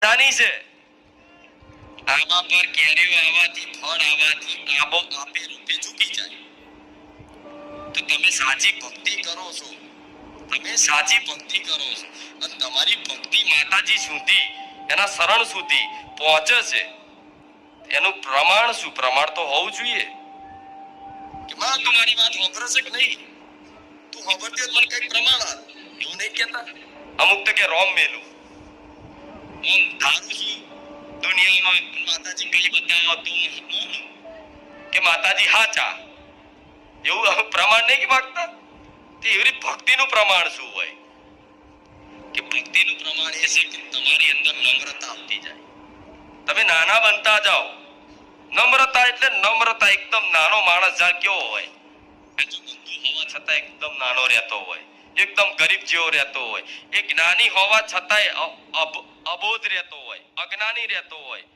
નાની છે. આંબા પર કેરીઓ આવવાથી ફળ આવવાથી આંબો આપે રૂપે ઝૂકી જાય. તો તમે સાચી ભક્તિ કરો છો, તમે સાચી ભક્તિ કરો છો અને તમારી ભક્તિ માતાજી સુધી, એના શરણ સુધી પહોંચે છે. એનું પ્રમાણ શું? પ્રમાણ તો હોવું જોઈએ કે માં તું મારી વાત સાંભળે છે કે નહીં, તું સાંભળતી હોય મને કઈક પ્રમાણ આપ. એવું નહીં કહેતા અમુક તો કે રોમ મેલું હું ધારું છું દુનિયામાં માતાજી કઈ બતાવો તું માનું કે માતાજી હાચા, એવું પ્રમાણ નહીં કે માગતા. તે એવી ભક્તિનું પ્રમાણ શું હોય કે ભક્તિનું પ્રમાણ એ છે કે તમારી અંદર નમ્રતા આવતી જાય. તમે નાના બનતા જાઓ. નમ્રતા એટલે નમ્રતા. એકદમ નાનો માણસ જા કેવો હોય, જો બંધુ હોવા છતાં એકદમ નાનો રહેતો હોય, એકદમ ગરીબ જેવો રહેતો હોય, એ જ્ઞાની હોવા છતાંય અબોધ રહેતો હોય, અજ્ઞાની રહેતો હોય,